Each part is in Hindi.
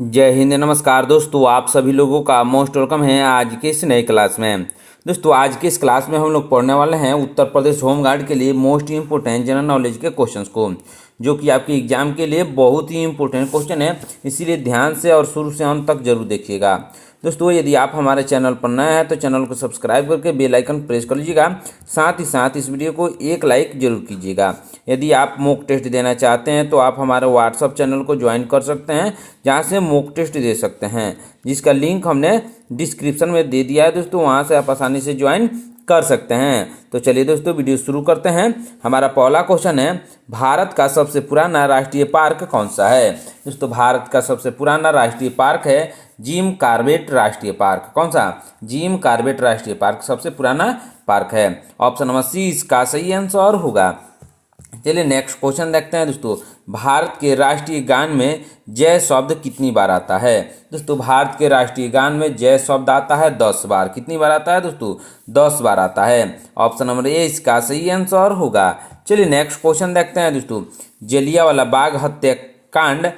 जय हिंद, नमस्कार दोस्तों। आप सभी लोगों का मोस्ट वेलकम है आज के इस नए क्लास में। दोस्तों आज के इस क्लास में हम लोग पढ़ने वाले हैं उत्तर प्रदेश होम गार्ड के लिए मोस्ट इंपोर्टेंट जनरल नॉलेज के क्वेश्चंस को, जो कि आपके एग्जाम के लिए बहुत ही इंपॉर्टेंट क्वेश्चन है, इसीलिए ध्यान से और शुरू से अंत तक जरूर देखिएगा। दोस्तों यदि आप हमारे चैनल पर नए हैं तो चैनल को सब्सक्राइब करके बेल आइकन प्रेस कर लीजिएगा। साथ ही साथ इस वीडियो को एक लाइक जरूर कीजिएगा। यदि आप मॉक टेस्ट देना चाहते हैं तो आप हमारे व्हाट्सअप चैनल को ज्वाइन कर सकते हैं, जहां से मॉक टेस्ट दे सकते हैं, जिसका लिंक हमने डिस्क्रिप्शन में दे दिया है दोस्तों। वहां से आप आसानी से ज्वाइन कर सकते हैं। तो चलिए दोस्तों वीडियो शुरू करते हैं। हमारा पहला क्वेश्चन है, भारत का सबसे पुराना राष्ट्रीय पार्क कौन सा है? दोस्तों भारत का सबसे पुराना राष्ट्रीय पार्क है जिम कॉर्बेट राष्ट्रीय पार्क। कौन सा? जिम कॉर्बेट राष्ट्रीय पार्क सबसे पुराना पार्क है। ऑप्शन नंबर सी इसका सही आंसर होगा। चलिए नेक्स्ट क्वेश्चन देखते हैं दोस्तों। भारत के राष्ट्रीय गान में जय शब्द कितनी बार आता है? दोस्तों भारत के राष्ट्रीय गान में जय शब्द आता है 10 बार। कितनी बार आता है दोस्तों? 10 बार आता है। ऑप्शन नंबर ए इसका सही आंसर होगा। चलिए नेक्स्ट क्वेश्चन देखते हैं दोस्तों। जलियांवाला बाग हत्याकांड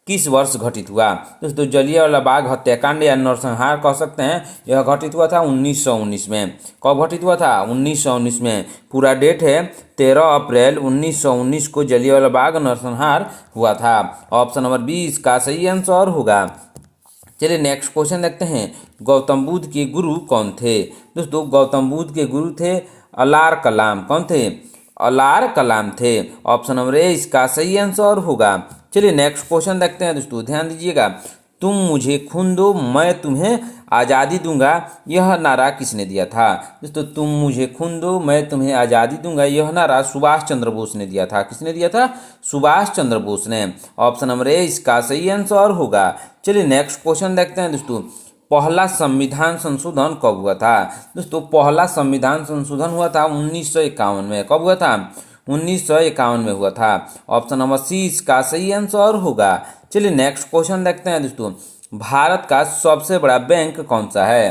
किस वर्ष घटित हुआ? दोस्तों जलियांवाला बाग हत्याकांड या नरसंहार कह सकते हैं, यह घटित हुआ था 1919 में। कब घटित हुआ था? 1919 में। पूरा डेट है 13 अप्रैल 1919 को जलियांवाला बाग नरसंहार हुआ था। ऑप्शन नंबर बी इसका सही आंसर होगा। चलिए नेक्स्ट क्वेश्चन देखते हैं। गौतम बुद्ध के गुरु कौन थे? दोस्तों गौतम बुद्ध के गुरु थे अलार कलाम। कौन थे? अलार कलाम थे। ऑप्शन नंबर ए इसका सही आंसर होगा। चलिए नेक्स्ट क्वेश्चन देखते हैं दोस्तों, ध्यान दीजिएगा। तुम मुझे खून दो मैं तुम्हें आज़ादी दूंगा, यह नारा किसने दिया था? दोस्तों तुम मुझे खून दो मैं तुम्हें आज़ादी दूंगा, यह नारा सुभाष चंद्र बोस ने दिया था। किसने दिया था? सुभाष चंद्र बोस ने। ऑप्शन नंबर ए इसका सही आंसर होगा। चलिए नेक्स्ट क्वेश्चन देखते हैं दोस्तों। पहला संविधान संशोधन कब हुआ था? दोस्तों पहला संविधान संशोधन हुआ था 1951 में। कब हुआ था? 1951 में हुआ था। ऑप्शन नंबर सी इसका सही आंसर होगा। चलिए नेक्स्ट क्वेश्चन देखते हैं दोस्तों। भारत का सबसे बड़ा बैंक कौन सा है?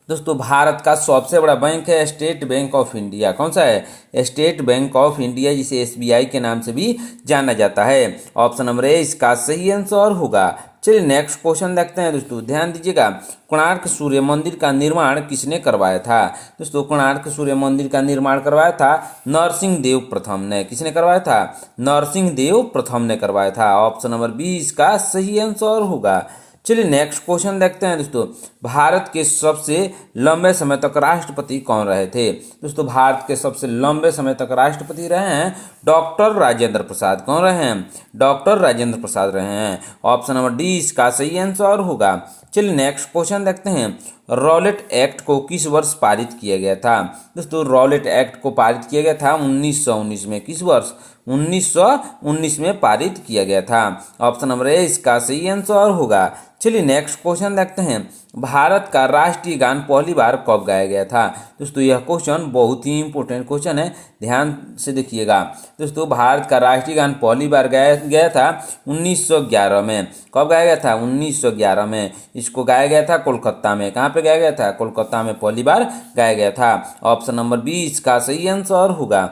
दोस्तों भारत का सबसे बड़ा बैंक है स्टेट बैंक ऑफ इंडिया। कौन सा है? स्टेट बैंक ऑफ इंडिया, जिसे एसबीआई के नाम से भी जाना जाता है। ऑप्शन नंबर ए इसका सही आंसर होगा। चलिए नेक्स्ट क्वेश्चन देखते हैं दोस्तों, ध्यान दीजिएगा। कोणार्क सूर्य मंदिर का निर्माण किसने करवाया था? दोस्तों कोणार्क सूर्य मंदिर का निर्माण करवाया था नरसिंह देव प्रथम ने। किसने करवाया था? नरसिंह देव प्रथम ने करवाया था। ऑप्शन नंबर बी इसका सही आंसर होगा। चलिए नेक्स्ट क्वेश्चन देखते हैं दोस्तों। भारत के सबसे लंबे समय तक राष्ट्रपति कौन रहे थे? दोस्तों भारत के सबसे लंबे समय तक राष्ट्रपति रहे हैं डॉक्टर राजेंद्र प्रसाद। कौन रहे हैं? डॉक्टर राजेंद्र प्रसाद रहे हैं। ऑप्शन नंबर डी इसका सही आंसर होगा। चलिए नेक्स्ट क्वेश्चन देखते हैं। रॉलेट एक्ट को किस वर्ष पारित किया गया था? दोस्तों रॉलेट एक्ट को पारित किया गया था 1919 में। किस वर्ष? 1919 में पारित किया गया था। ऑप्शन नंबर ए इसका सही आंसर होगा। चलिए नेक्स्ट क्वेश्चन देखते हैं। भारत का राष्ट्रीय गान पहली बार कब गाया गया था? दोस्तों यह क्वेश्चन बहुत ही इंपॉर्टेंट क्वेश्चन है, ध्यान से देखिएगा। दोस्तों भारत का राष्ट्रीय गान पहली बार गाया गया था 1911 में। कब गाया गया था? 1911 में। इसको गाया गया था कोलकाता में। कहाँ पे गाया गया था? कोलकाता में पहली बार गाया गया था। ऑप्शन नंबर बी इसका सही आंसर होगा।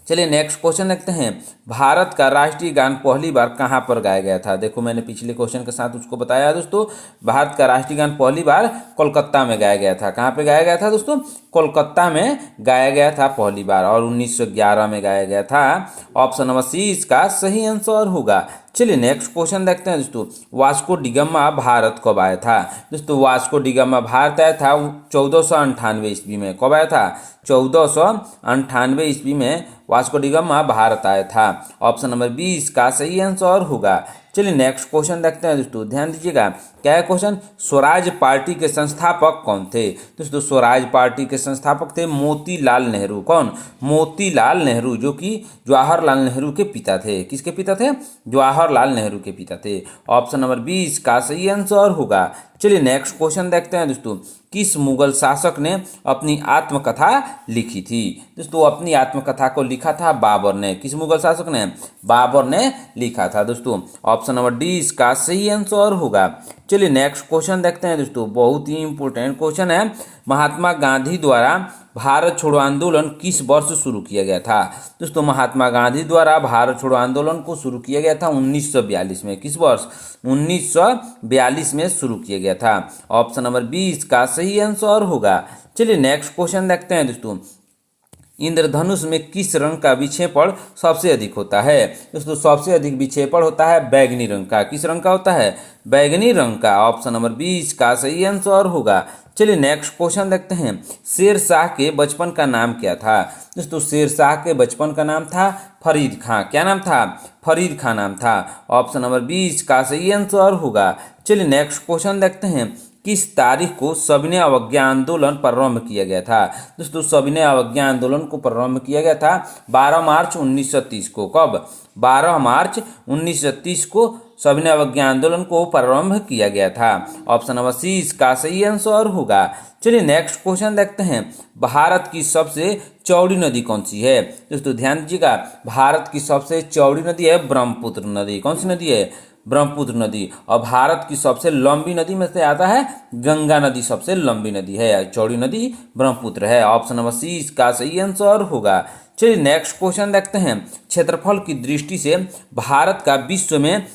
चलिए नेक्स्ट क्वेश्चन देखते हैं। भारत का राष्ट्रीय गान पहली बार कहाँ पर गाया गया था? देखो मैंने पिछले क्वेश्चन के साथ उसको बताया दोस्तों। भारत का राष्ट्रीय गान पहली बार कोलकाता में गाया गया था। कहाँ पे गाया गया था दोस्तों? कोलकाता में गाया गया था पहली बार, और 1911 में गाया गया था। ऑप्शन नंबर सी इसका सही आंसर होगा। चलिए नेक्स्ट क्वेश्चन देखते हैं दोस्तों। वास्को डिगामा भारत कब आया था? दोस्तों वास्को डिगामा भारत आया था 1498 ईस्वी में। कब आया था? 1498 ईस्वी में वास्को डिगामा भारत आया था। ऑप्शन नंबर बी इसका सही आंसर होगा। चलिए नेक्स्ट क्वेश्चन देखते हैं दोस्तों, ध्यान दीजिएगा। क्या है क्वेश्चन? स्वराज पार्टी के संस्थापक कौन थे? दोस्तों स्वराज पार्टी के संस्थापक थे मोतीलाल नेहरू। कौन? मोतीलाल नेहरू, जो कि जवाहरलाल नेहरू के पिता थे। किसके पिता थे? जवाहरलाल नेहरू के पिता थे। ऑप्शन नंबर बी इसका सही आंसर होगा। चलिए नेक्स्ट क्वेश्चन देखते हैं दोस्तों। किस मुगल शासक ने अपनी आत्मकथा लिखी थी? दोस्तों अपनी आत्मकथा को लिखा था बाबर ने। किस मुगल शासक ने? बाबर ने लिखा था दोस्तों। ऑप्शन नंबर डी इसका सही आंसर होगा। चलिए नेक्स्ट क्वेश्चन देखते हैं दोस्तों, बहुत ही इंपॉर्टेंट क्वेश्चन है। महात्मा गांधी द्वारा भारत छोड़ो आंदोलन किस वर्ष शुरू किया गया था? दोस्तों महात्मा गांधी द्वारा भारत छोड़ो आंदोलन को शुरू किया गया था 1942 में। किस वर्ष? 1942 में शुरू किया गया था। ऑप्शन नंबर 20 का सही आंसर होगा। चलिए नेक्स्ट क्वेश्चन देखते हैं दोस्तों, इंद्रधनुष में किस रंग का विक्षेपण सबसे अधिक होता है? दोस्तों सबसे अधिक विक्षेपण होता है बैगनी रंग का। किस रंग का होता है? बैगनी रंग का। ऑप्शन नंबर 20 का सही आंसर होगा। चलिए नेक्स्ट क्वेश्चन देखते हैं, शेर शाह के बचपन का नाम क्या था? दोस्तों शेर शाह के बचपन का नाम था फरीद खां। क्या नाम था? फरीद खां नाम था। ऑप्शन नंबर 20 का सही आंसर होगा। चलिए नेक्स्ट क्वेश्चन देखते हैं, किस तारीख को सविनय अवज्ञा आंदोलन प्रारंभ किया गया था? दोस्तों सविनय अवज्ञा आंदोलन को प्रारंभ किया गया था 12 मार्च 1930 को। कब? 12 मार्च 1930 को सविनय अवज्ञा आंदोलन को प्रारंभ किया गया था। ऑप्शन नंबर 30 का सही आंसर होगा। चलिए नेक्स्ट क्वेश्चन देखते हैं, भारत की सबसे चौड़ी नदी कौन सी है? दोस्तों ध्यान दीजिएगा, भारत की सबसे चौड़ी नदी है ब्रह्मपुत्र नदी। कौन सी नदी है? ब्रह्मपुत्र नदी। और भारत की सबसे लंबी नदी में से आता है गंगा नदी, सबसे लंबी नदी है। चौड़ी नदी ब्रह्मपुत्र है। ऑप्शन नंबर 30 का सही आंसर होगा। चलिए नेक्स्ट क्वेश्चन देखते हैं, क्षेत्रफल की दृष्टि से भारत का विश्व में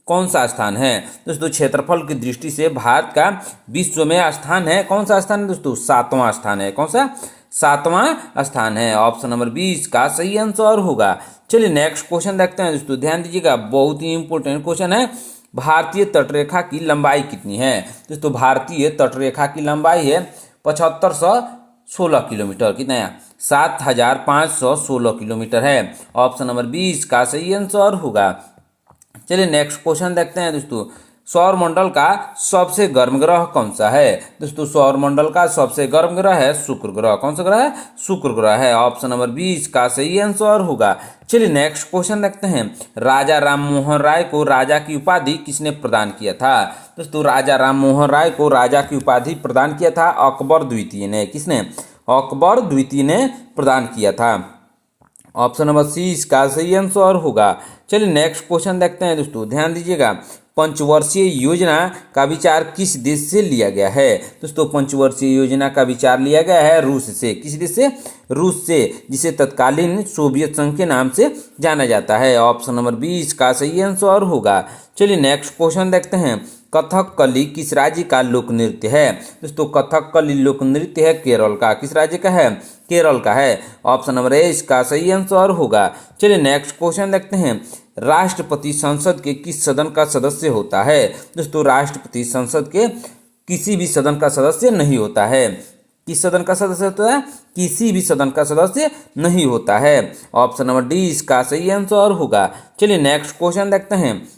कौन सा स्थान है? दोस्तों क्षेत्रफल की दृष्टि से भारत का विश्व में स्थान है, कौन सा स्थान है दोस्तों? 7वां स्थान है। कौन सा? 7वां स्थान है। ऑप्शन नंबर 20 का सही आंसर होगा। चलिए नेक्स्ट क्वेश्चन देखते हैं दोस्तों, ध्यान दीजिएगा, बहुत ही इंपॉर्टेंट क्वेश्चन है। भारतीय तटरेखा की लंबाई कितनी है? दोस्तों भारतीय तटरेखा की लंबाई है 7516 किलोमीटर। कितना है? 7516 किलोमीटर है। ऑप्शन नंबर 20 का सही आंसर होगा। चलिए नेक्स्ट क्वेश्चन देखते हैं दोस्तों, सौरमंडल का सबसे गर्म ग्रह कौन सा है? दोस्तों सौरमंडल का सबसे गर्म ग्रह है शुक्र ग्रह। कौन सा ग्रह है? शुक्र ग्रह है। ऑप्शन नंबर 20 का सही आंसर होगा। चलिए नेक्स्ट क्वेश्चन देखते हैं, राजा राममोहन राय को राजा की उपाधि किसने प्रदान किया था? दोस्तों राजा राममोहन राय को राजा की उपाधि प्रदान किया था अकबर द्वितीय ने। किसने? अकबर द्वितीय ने प्रदान किया था। ऑप्शन नंबर 30 का सही आंसर होगा। चलिए नेक्स्ट क्वेश्चन देखते हैं दोस्तों, ध्यान दीजिएगा, पंचवर्षीय योजना का विचार किस देश से लिया गया है? दोस्तों पंचवर्षीय योजना का विचार लिया गया है रूस से। किस देश से? रूस से, जिसे तत्कालीन सोवियत संघ के नाम से जाना जाता है। ऑप्शन नंबर 20 का सही आंसर होगा। चलिए नेक्स्ट क्वेश्चन देखते हैं, कथकली किस राज्य का लोक नृत्य है? दोस्तों कथकली लोक नृत्य है केरल का। किस राज्य का है? केरल का है। ऑप्शन नंबर 20 का सही आंसर होगा। चलिए नेक्स्ट क्वेश्चन देखते हैं, राष्ट्रपति संसद के किस सदन का सदस्य होता है? दोस्तों राष्ट्रपति संसद के किसी भी सदन का सदस्य नहीं होता है। किस सदन का सदस्य होता है? किसी भी सदन का सदस्य नहीं होता है। ऑप्शन नंबर 20 का सही आंसर होगा। चलिए नेक्स्ट क्वेश्चन देखते हैं,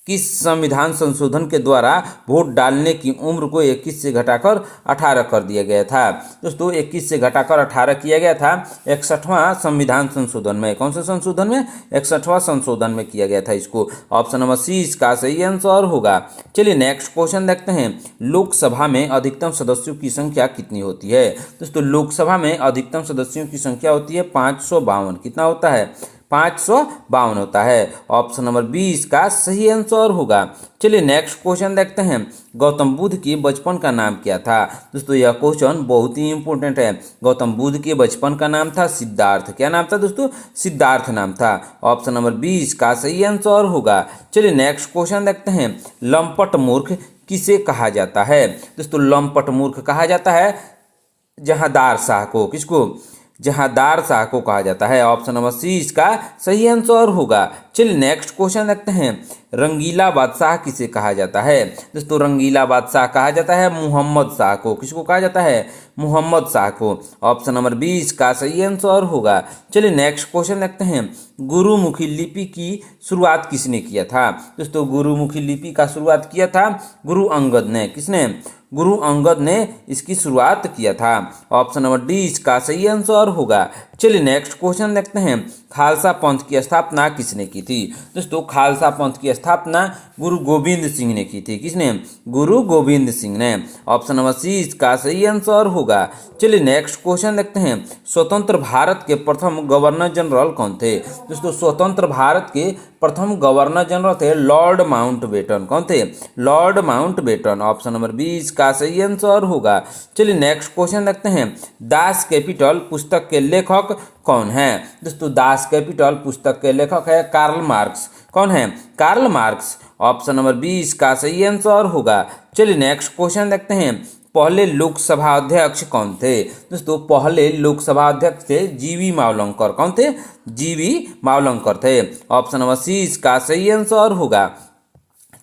किस संविधान संशोधन के द्वारा वोट डालने की उम्र को 21 से घटाकर 18 कर दिया गया था? दोस्तों 21 से घटाकर 18 किया गया था 61वां संविधान संशोधन में। कौन से संशोधन में? 61वां संशोधन में किया गया था इसको। ऑप्शन नंबर 30 का सही आंसर होगा। चलिए नेक्स्ट क्वेश्चन देखते हैं, लोकसभा में अधिकतम सदस्यों की संख्या कितनी होती है? दोस्तों लोकसभा में अधिकतम सदस्यों की संख्या होती है 552। कितना होता है? 552 होता है। ऑप्शन नंबर 20 का सही आंसर होगा। चलिए नेक्स्ट क्वेश्चन देखते हैं, गौतम बुद्ध के बचपन का नाम क्या था? दोस्तों यह क्वेश्चन बहुत ही इंपॉर्टेंट है। गौतम बुद्ध के बचपन का नाम था सिद्धार्थ। क्या नाम था दोस्तों? सिद्धार्थ नाम था। ऑप्शन नंबर 20 का सही आंसर होगा। चलिए नेक्स्ट क्वेश्चन देखते हैं, लंपट मूर्ख किसे कहा जाता है? दोस्तों लंपट मूर्ख कहा जाता है जहांदार शाह को। किसको? जहांदार शाह को कहा जाता है। ऑप्शन नंबर 30 का सही आंसर होगा। चलिए नेक्स्ट क्वेश्चन देखते हैं, रंगीला बादशाह किसे कहा जाता है? दोस्तों रंगीला बादशाह कहा जाता है मोहम्मद शाह को। किसको कहा जाता है? मोहम्मद शाह को। ऑप्शन नंबर 20 का सही आंसर होगा। चलिए नेक्स्ट क्वेश्चन देखते हैं, गुरुमुखी लिपि की शुरुआत किसने किया था? दोस्तों गुरुमुखी लिपि का शुरुआत किया था गुरु अंगद ने। किसने? गुरु अंगद ने इसकी शुरुआत किया था। ऑप्शन नंबर 20 का सही आंसर होगा। चलिए नेक्स्ट क्वेश्चन देखते हैं, खालसा पंथ की स्थापना किसने की थी? दोस्तों खालसा पंथ की स्थापना गुरु गोविंद सिंह ने की थी। किसने? गुरु गोविंद सिंह ने। ऑप्शन नंबर सी इसका सही आंसर होगा। चलिए नेक्स्ट क्वेश्चन देखते हैं। स्वतंत्र भारत के प्रथम गवर्नर जनरल कौन थे? दोस्तों स्वतंत्र भारत के प्रथम गवर्नर जनरल थे लॉर्ड माउंटबेटन। कौन थे? Lord Mountbatten. ऑप्शन नंबर 20 का सही आंसर होगा। चलिए नेक्स्ट क्वेश्चन देखते हैं। दास कैपिटल पुस्तक के लेखक कौन है? दोस्तों दास कैपिटल पुस्तक के लेखक है कार्ल मार्क्स। कौन है? Karl Marx. ऑप्शन नंबर 20 का सही आंसर होगा। चलिए नेक्स्ट क्वेश्चन देखते हैं। पहले लोकसभा अध्यक्ष कौन थे? दोस्तों पहले लोकसभा अध्यक्ष थे जीवी मावलंकर। कौन थे? जीवी मावलंकर थे। ऑप्शन नंबर सी इसका सही आंसर होगा।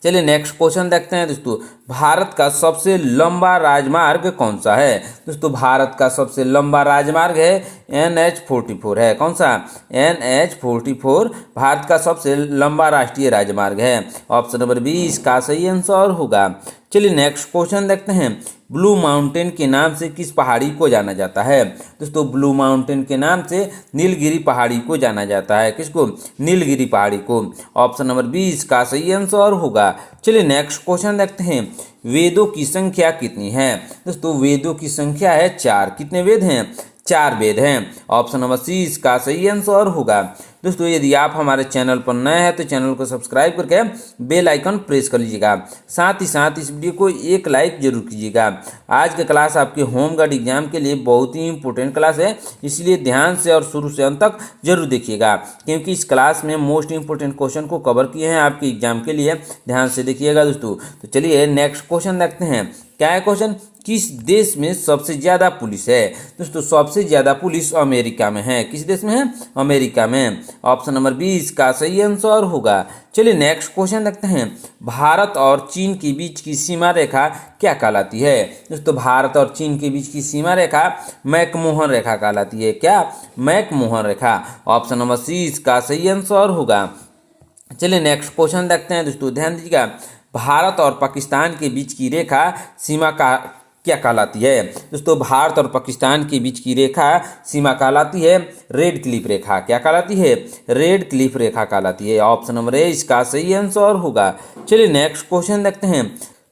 चलिए नेक्स्ट क्वेश्चन देखते हैं दोस्तों। भारत का सबसे लंबा राजमार्ग कौन सा है? दोस्तों भारत का सबसे लंबा राजमार्ग है NH-44 है। कौन सा? NH-44 भारत का सबसे लंबा राष्ट्रीय राजमार्ग है। ऑप्शन नंबर 20 का सही आंसर होगा। चलिए नेक्स्ट क्वेश्चन देखते हैं। ब्लू माउंटेन के नाम से किस पहाड़ी को जाना जाता है? दोस्तों ब्लू माउंटेन के नाम से नीलगिरी पहाड़ी को जाना जाता है। किसको? नीलगिरी पहाड़ी को। ऑप्शन नंबर 20 का सही आंसर होगा। चलिए नेक्स्ट क्वेश्चन देखते हैं। वेदों की संख्या कितनी है? दोस्तों वेदों की संख्या है 4। कितने वेद हैं? 4 वेद हैं। ऑप्शन नंबर सी इसका सही आंसर होगा। दोस्तों यदि आप हमारे चैनल पर नए हैं तो चैनल को सब्सक्राइब करके बेल आइकन प्रेस कर लीजिएगा। साथ ही साथ इस वीडियो को एक लाइक जरूर कीजिएगा। आज का क्लास आपके होम गार्ड एग्जाम के लिए बहुत ही इंपॉर्टेंट क्लास है, इसलिए ध्यान से और शुरू से अंत तक जरूर देखिएगा, क्योंकि इस क्लास में मोस्ट इंपॉर्टेंट क्वेश्चन को कवर किए हैं आपके एग्जाम के लिए। ध्यान से देखिएगा दोस्तों। तो चलिए नेक्स्ट क्वेश्चन देखते हैं। क्या है क्वेश्चन? किस देश में सबसे ज्यादा पुलिस है? दोस्तों सबसे ज्यादा पुलिस अमेरिका में है। किस देश में है? अमेरिका में। ऑप्शन नंबर 20 का सही आंसर होगा। चलिए नेक्स्ट क्वेश्चन देखते हैं। भारत और चीन के बीच की सीमा रेखा क्या कहलाती है? दोस्तों भारत और चीन के बीच की सीमा रेखा मैकमोहन रेखा कहलाती है। क्या? मैकमोहन रेखा। ऑप्शन नंबर सी इसका सही आंसर होगा। चलिए नेक्स्ट क्वेश्चन देखते हैं दोस्तों, ध्यान दीजिएगा। भारत और पाकिस्तान के बीच की रेखा सीमा का क्या कहलाती है? दोस्तों भारत और पाकिस्तान के बीच की रेखा सीमा कहलाती है रेड क्लिफ रेखा। क्या कहलाती है? रेड क्लिफ रेखा कहलाती है। ऑप्शन नंबर ए इसका सही आंसर होगा। चलिए नेक्स्ट क्वेश्चन देखते हैं।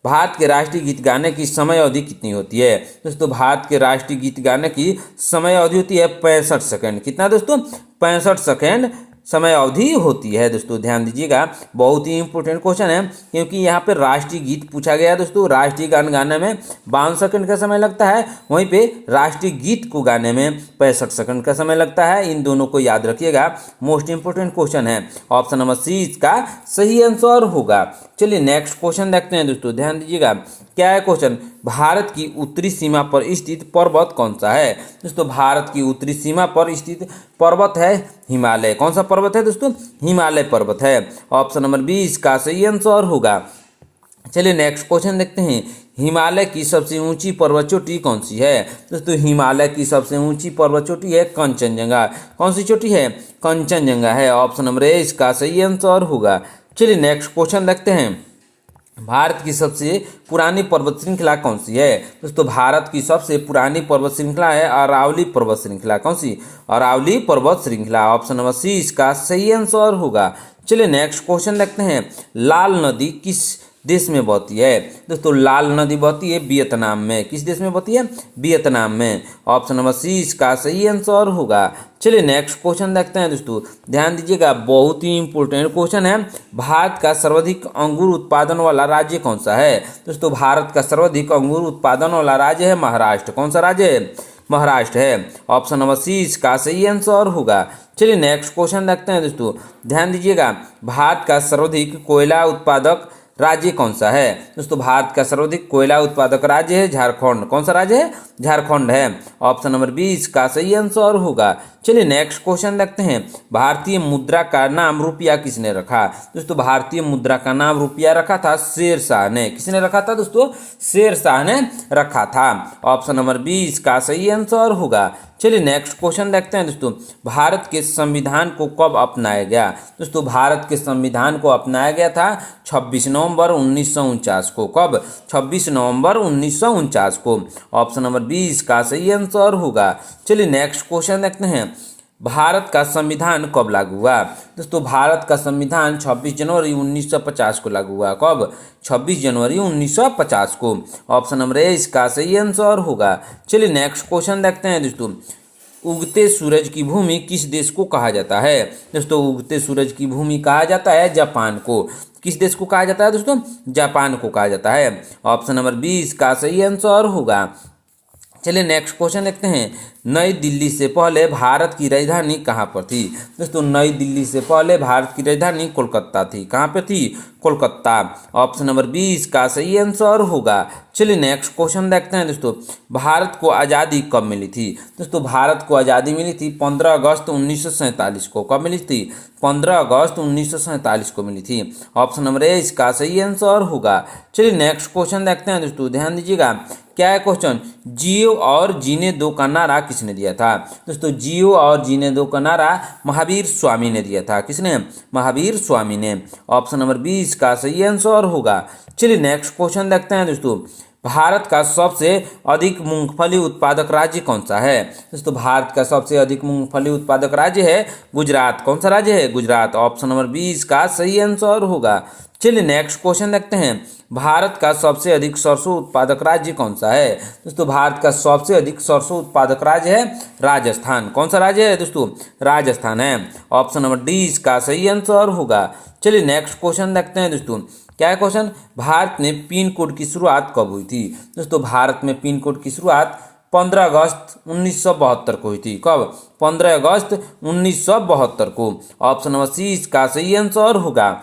भारत के राष्ट्रीय गीत गाने की समय अवधि कितनी होती है? दोस्तों भारत के राष्ट्रीय गीत गाने की समय अवधि होती है 65 सेकंड। कितना दोस्तों? 65 सेकंड समय अवधि होती है। दोस्तों ध्यान दीजिएगा, बहुत ही इंपॉर्टेंट क्वेश्चन है, क्योंकि यहाँ पे राष्ट्रीय गीत पूछा गया है। दोस्तों राष्ट्रीय गान गाने में 52 सेकंड का समय लगता है, वहीं पे राष्ट्रीय गीत को गाने में 65 सेकंड का समय लगता है। इन दोनों को याद रखिएगा, मोस्ट इंपॉर्टेंट क्वेश्चन है। ऑप्शन नंबर सी इसका सही आंसर होगा। चलिए नेक्स्ट क्वेश्चन देखते हैं दोस्तों, ध्यान दीजिएगा। क्या है क्वेश्चन? भारत की उत्तरी सीमा पर स्थित पर्वत कौन सा है? दोस्तों भारत की उत्तरी सीमा पर स्थित पर्वत है हिमालय। कौन सा पर्वत है दोस्तों? हिमालय पर्वत है। ऑप्शन नंबर 20 का सही आंसर होगा। चलिए नेक्स्ट क्वेश्चन देखते हैं। हिमालय की सबसे ऊंची पर्वत चोटी कौन सी है? दोस्तों हिमालय की सबसे ऊंची पर्वत चोटी है कंचनजंगा। कौन सी चोटी है? कंचनजंगा है। ऑप्शन नंबर ए इसका सही आंसर होगा। चलिए नेक्स्ट क्वेश्चन देखते हैं। भारत की सबसे पुरानी पर्वत श्रृंखला कौन सी है? दोस्तों भारत की सबसे पुरानी पर्वत श्रृंखला है अरावली पर्वत श्रृंखला। कौन सी? अरावली पर्वत श्रृंखला। ऑप्शन नंबर सी इसका सही आंसर होगा। चलिए नेक्स्ट क्वेश्चन देखते हैं। लाल नदी किस देश में बहती है? दोस्तों लाल नदी बहती है वियतनाम में। किस देश में बहती है? वियतनाम में। ऑप्शन नंबर सी इसका सही आंसर होगा। चलिए नेक्स्ट क्वेश्चन देखते हैं दोस्तों, ध्यान दीजिएगा, बहुत ही इंपॉर्टेंट क्वेश्चन है। भारत का सर्वाधिक अंगूर उत्पादन वाला राज्य कौन सा है? दोस्तों भारत का सर्वाधिक अंगूर उत्पादन वाला राज्य है महाराष्ट्र। कौन सा राज्य है? महाराष्ट्र है। ऑप्शन नंबर सी इसका सही आंसर होगा। चलिए नेक्स्ट क्वेश्चन देखते हैं दोस्तों, ध्यान दीजिएगा। भारत का सर्वाधिक कोयला उत्पादक राज्य कौन सा है? दोस्तों भारत का सर्वाधिक कोयला उत्पादक राज्य है झारखंड। कौन सा राज्य है? झारखंड है। ऑप्शन नंबर 20 का सही आंसर होगा। चलिए नेक्स्ट क्वेश्चन देखते हैं। भारतीय मुद्रा का नाम रुपया किसने रखा? दोस्तों भारतीय मुद्रा का नाम रुपया रखा था शेर शाह ने। किसने रखा था दोस्तों? शेर शाह ने रखा था। ऑप्शन नंबर 20 का सही आंसर होगा। चलिए नेक्स्ट क्वेश्चन देखते हैं दोस्तों। भारत के संविधान को कब अपनाया गया? दोस्तों भारत के संविधान को अपनाया गया था 26 नवंबर 1949 को। कब? 26 नवंबर 1949 को। ऑप्शन नंबर 20 का सही आंसर होगा। चलिए नेक्स्ट क्वेश्चन देखते हैं। भारत का संविधान कब लागू हुआ? दोस्तों भारत का संविधान 26 जनवरी 1950 को लागू हुआ। कब? 26 जनवरी 1950 को। ऑप्शन नंबर ए इसका सही आंसर होगा। चलिए नेक्स्ट क्वेश्चन देखते हैं दोस्तों। उगते सूरज की भूमि किस देश को कहा जाता है? दोस्तों उगते सूरज की भूमि कहा जाता है जापान को। किस देश को कहा जाता है दोस्तों? जापान को कहा जाता है। ऑप्शन नंबर बी इसका सही आंसर होगा। चलिए नेक्स्ट क्वेश्चन देखते हैं। नई दिल्ली से पहले भारत की राजधानी कहाँ पर थी? दोस्तों नई दिल्ली से पहले भारत की राजधानी कोलकाता थी। कहाँ पे थी? कोलकाता। ऑप्शन नंबर बी इसका सही आंसर होगा। चलिए नेक्स्ट क्वेश्चन देखते हैं दोस्तों। भारत को आज़ादी कब मिली थी? दोस्तों भारत को आज़ादी मिली थी 15 अगस्त 1947 को। कब मिली थी? 15 अगस्त 1947 को मिली थी। ऑप्शन नंबर ए इसका सही आंसर होगा। चलिए नेक्स्ट क्वेश्चन देखते हैं दोस्तों, ध्यान दीजिएगा। क्या है क्वेश्चन? जियो और जीने दो का नारा किसने दिया था? दोस्तों जियो और जीने दो का नारा महावीर स्वामी ने दिया था। किसने? महावीर स्वामी ने। ऑप्शन नंबर बी इसका सही आंसर होगा। चलिए नेक्स्ट क्वेश्चन देखते हैं दोस्तों। भारत का सबसे अधिक मूंगफली उत्पादक राज्य कौन सा है? दोस्तों भारत का सबसे अधिक मूंगफली उत्पादक राज्य है गुजरात। कौन सा राज्य है? गुजरात। ऑप्शन नंबर बी इसका सही आंसर होगा। चलिए नेक्स्ट क्वेश्चन देखते हैं। भारत का सबसे अधिक सरसों उत्पादक राज्य कौन सा है? दोस्तों भारत का सबसे अधिक सरसों उत्पादक राज्य है राजस्थान। कौन सा राज्य है दोस्तों? राजस्थान है। ऑप्शन नंबर डी इसका सही आंसर होगा। चलिए नेक्स्ट क्वेश्चन देखते हैं दोस्तों। क्या है क्वेश्चन? भारत में पिन कोड की शुरुआत कब हुई थी? दोस्तों भारत में पिन कोड की शुरुआत 15 अगस्त 1972 को हुई थी। कब? 15 अगस्त 1972 को। ऑप्शन नंबर सी इसका सही आंसर होगा।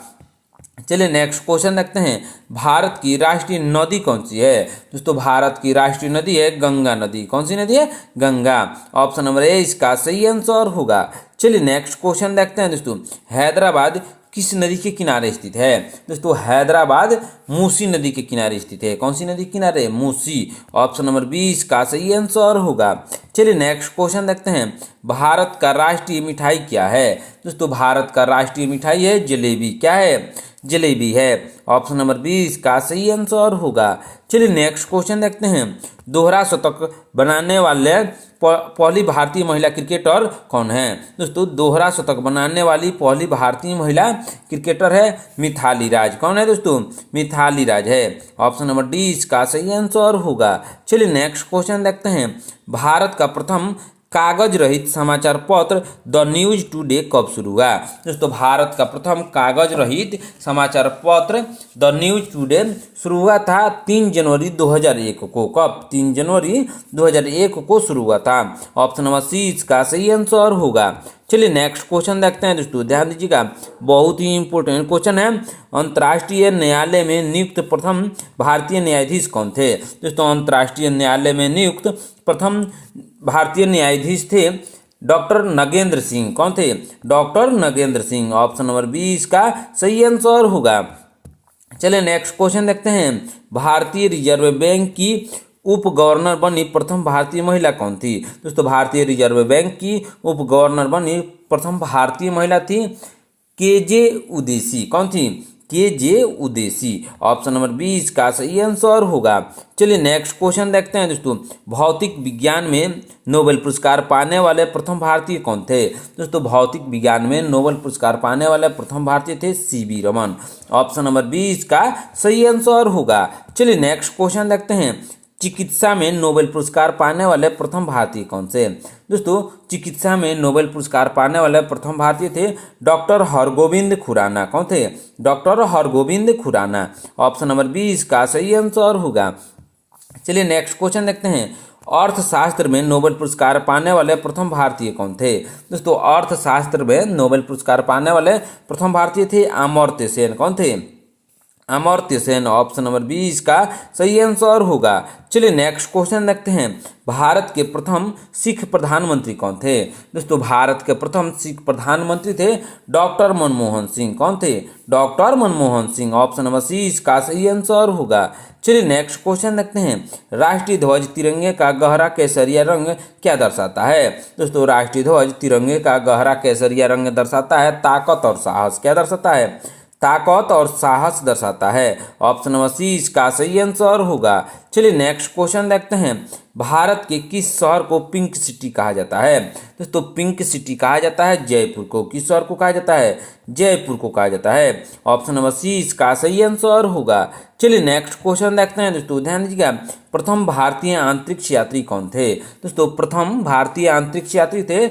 चलिए नेक्स्ट क्वेश्चन देखते हैं। भारत की राष्ट्रीय नदी कौन सी है? दोस्तों भारत की राष्ट्रीय नदी है गंगा नदी। कौन सी नदी है? गंगा। ऑप्शन नंबर ए इसका सही आंसर होगा। चलिए नेक्स्ट क्वेश्चन देखते हैं दोस्तों। हैदराबाद किस नदी के किनारे स्थित है? दोस्तों हैदराबाद मूसी नदी के किनारे स्थित है। कौन सी नदी के किनारे? मूसी। ऑप्शन नंबर बी इसका सही आंसर होगा। चलिए नेक्स्ट क्वेश्चन देखते हैं। भारत का राष्ट्रीय मिठाई क्या है? दोस्तों भारत का राष्ट्रीय मिठाई है जलेबी। क्या है? जलेबी है। ऑप्शन नंबर बी इसका सही आंसर होगा। चलिए नेक्स्ट क्वेश्चन देखते हैं। दोहरा शतक बनाने वाले पहली भारतीय महिला क्रिकेटर कौन है? दोस्तों दोहरा शतक बनाने वाली पहली भारतीय महिला क्रिकेटर है मिथाली राज। कौन है दोस्तों? मिथाली राज है। ऑप्शन नंबर डी इसका सही आंसर होगा। चलिए नेक्स्ट क्वेश्चन देखते हैं। भारत का प्रथम कागज रहित समाचार पत्र द न्यूज टुडे कब शुरू हुआ? दोस्तों भारत का प्रथम कागज रहित समाचार पत्र द न्यूज टुडे शुरू हुआ था 3 जनवरी 2001 को। कब? 3 जनवरी 2001 को शुरू हुआ था। ऑप्शन नंबर सी इसका सही आंसर होगा। चलिए नेक्स्ट क्वेश्चन देखते हैं दोस्तों, ध्यान दीजिएगा। बहुत ही इंपॉर्टेंट क्वेश्चन है। अंतर्राष्ट्रीय न्यायालय में नियुक्त प्रथम भारतीय न्यायाधीश कौन थे? दोस्तों अंतर्राष्ट्रीय न्यायालय में नियुक्त प्रथम भारतीय न्यायाधीश थे डॉक्टर नगेंद्र सिंह। कौन थे? Doctor Nagendra Singh. Option number B इसका सही आंसर होगा। चलिए नेक्स्ट क्वेश्चन देखते हैं। भारतीय रिजर्व बैंक की उप गवर्नर बनी प्रथम भारतीय महिला कौन थी? दोस्तों भारतीय रिजर्व बैंक की उप गवर्नर बनी प्रथम भारतीय महिला थी केजे उदेसी। कौन थी? KJ Udeshi. Option number B इसका सही आंसर होगा। चलिए नेक्स्ट क्वेश्चन देखते हैं दोस्तों। भौतिक विज्ञान में नोबेल पुरस्कार पाने वाले प्रथम भारतीय कौन थे? दोस्तों भौतिक विज्ञान में नोबेल पुरस्कार पाने वाले प्रथम भारतीय थे C V Raman. Option number B इसका सही आंसर होगा। चलिए नेक्स्ट क्वेश्चन देखते हैं। चिकित्सा में नोबेल पुरस्कार पाने वाले प्रथम भारतीय कौन से? दोस्तों चिकित्सा में नोबेल पुरस्कार पाने वाले प्रथम भारतीय थे डॉक्टर हरगोविंद खुराना। कौन थे? Doctor Hargobind Khorana. Option number B इसका सही आंसर होगा। चलिए नेक्स्ट क्वेश्चन देखते हैं। अर्थशास्त्र में नोबेल पुरस्कार पाने वाले प्रथम भारतीय कौन थे? दोस्तों अर्थशास्त्र में नोबेल पुरस्कार पाने वाले प्रथम भारतीय थे अमर्त्य सेन। कौन थे? Amartya Sen. Option number B इसका सही आंसर होगा। चलिए नेक्स्ट क्वेश्चन देखते हैं। भारत के प्रथम सिख प्रधानमंत्री कौन थे? दोस्तों भारत के प्रथम सिख प्रधानमंत्री थे डॉक्टर मनमोहन सिंह। कौन थे? Doctor Manmohan Singh. Option number C इसका सही आंसर होगा। चलिए नेक्स्ट क्वेश्चन देखते हैं। राष्ट्रीय ध्वज तिरंगे का गहरा केसरिया रंग क्या दर्शाता है? दोस्तों राष्ट्रीय ध्वज तिरंगे का गहरा केसरिया रंग दर्शाता है ताकत और साहस। क्या दर्शाता है? ताकत और साहस दर्शाता है। ऑप्शन नंबर सी इसका सही आंसर होगा। चलिए नेक्स्ट क्वेश्चन देखते हैं। भारत के किस शहर को पिंक सिटी कहा जाता है? दोस्तों पिंक सिटी कहा जाता है जयपुर को। किस शहर को कहा जाता है? जयपुर को कहा जाता है। ऑप्शन नंबर सी इसका सही आंसर होगा। चलिए नेक्स्ट क्वेश्चन देखते हैं दोस्तों, ध्यान दीजिएगा। प्रथम भारतीय अंतरिक्ष यात्री कौन थे? दोस्तों प्रथम भारतीय अंतरिक्ष यात्री थे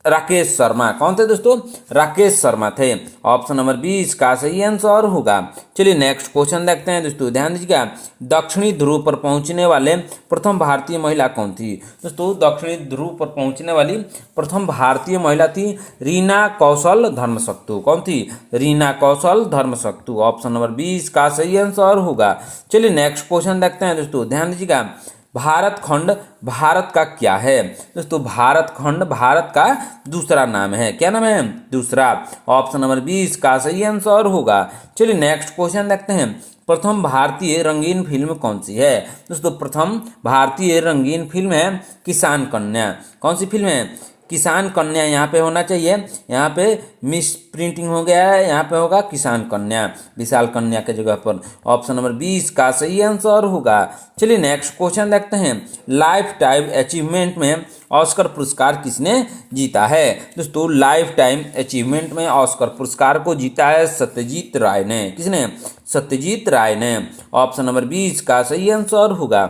राकेश शर्मा। कौन थे दोस्तों? राकेश शर्मा थे। ऑप्शन नंबर बी इसका सही आंसर होगा। चलिए नेक्स्ट क्वेश्चन देखते हैं दोस्तों, ध्यान दीजिएगा। दक्षिणी ध्रुव पर पहुंचने वाले प्रथम भारतीय महिला कौन थी? दोस्तों दक्षिणी ध्रुव पर पहुंचने वाली प्रथम भारतीय महिला थी रीना कौशल धर्मशक्तु। कौन थी? रीना कौशल धर्मशक्तु। ऑप्शन नंबर बी इसका सही आंसर होगा। चलिए नेक्स्ट क्वेश्चन देखते हैं दोस्तों, ध्यान दीजिएगा। भारत खंड भारत का क्या है? दोस्तों भारत खंड भारत का दूसरा नाम है। क्या नाम है? दूसरा। ऑप्शन नंबर बी इसका सही आंसर होगा। चलिए नेक्स्ट क्वेश्चन देखते हैं। प्रथम भारतीय रंगीन फिल्म कौन सी है? दोस्तों प्रथम भारतीय रंगीन फिल्म है किसान कन्या। कौन सी फिल्म है? किसान कन्या। यहाँ पे होना चाहिए, यहाँ पे मिस प्रिंटिंग हो गया है, यहाँ पे होगा किसान कन्या, विशाल कन्या के जगह पर। ऑप्शन नंबर 20 का सही आंसर होगा। चलिए नेक्स्ट क्वेश्चन देखते हैं। लाइफ टाइम अचीवमेंट में ऑस्कर पुरस्कार किसने जीता है? दोस्तों लाइफ टाइम अचीवमेंट में ऑस्कर पुरस्कार को जीता है सत्यजीत राय ने। किसने? सत्यजीत राय ने। ऑप्शन नंबर 20 का सही आंसर होगा।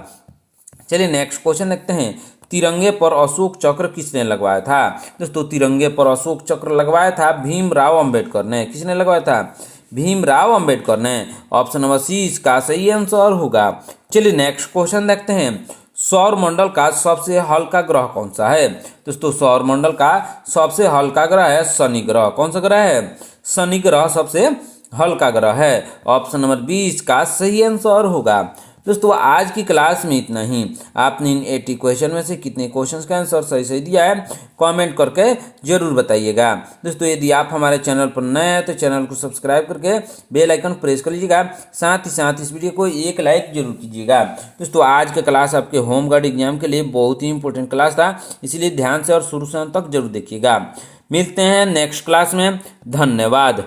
चलिए नेक्स्ट क्वेश्चन देखते हैं। तिरंगे पर अशोक चक्र किसने लगवाया था? दोस्तों तिरंगे पर अशोक चक्र लगवाया था भीमराव अंबेडकर ने। किसने लगवाया था? भीमराव अंबेडकर ने। ऑप्शन नंबर सी इसका सही आंसर होगा। चलिए नेक्स्ट क्वेश्चन देखते हैं। सौर मंडल का सबसे हल्का ग्रह कौन सा है? दोस्तों सौर मंडल का सबसे हल्का ग्रह है शनि ग्रह। कौन सा ग्रह है? शनि ग्रह सबसे हल्का ग्रह है। ऑप्शन नंबर 20 का सही आंसर होगा। दोस्तों आज की क्लास में इतना ही। आपने इन 80 क्वेश्चन में से कितने क्वेश्चंस का आंसर सही सही दिया है कमेंट करके जरूर बताइएगा। दोस्तों यदि आप हमारे चैनल पर नए हैं तो चैनल को सब्सक्राइब करके बेल आइकन प्रेस कर लीजिएगा। साथ ही साथ इस वीडियो को एक लाइक जरूर कीजिएगा। दोस्तों आज का क्लास आपके होम गार्ड एग्जाम के लिए बहुत ही इंपॉर्टेंट क्लास था, इसलिए ध्यान से और शुरू से अंत तक जरूर देखिएगा। मिलते हैं नेक्स्ट क्लास में। धन्यवाद।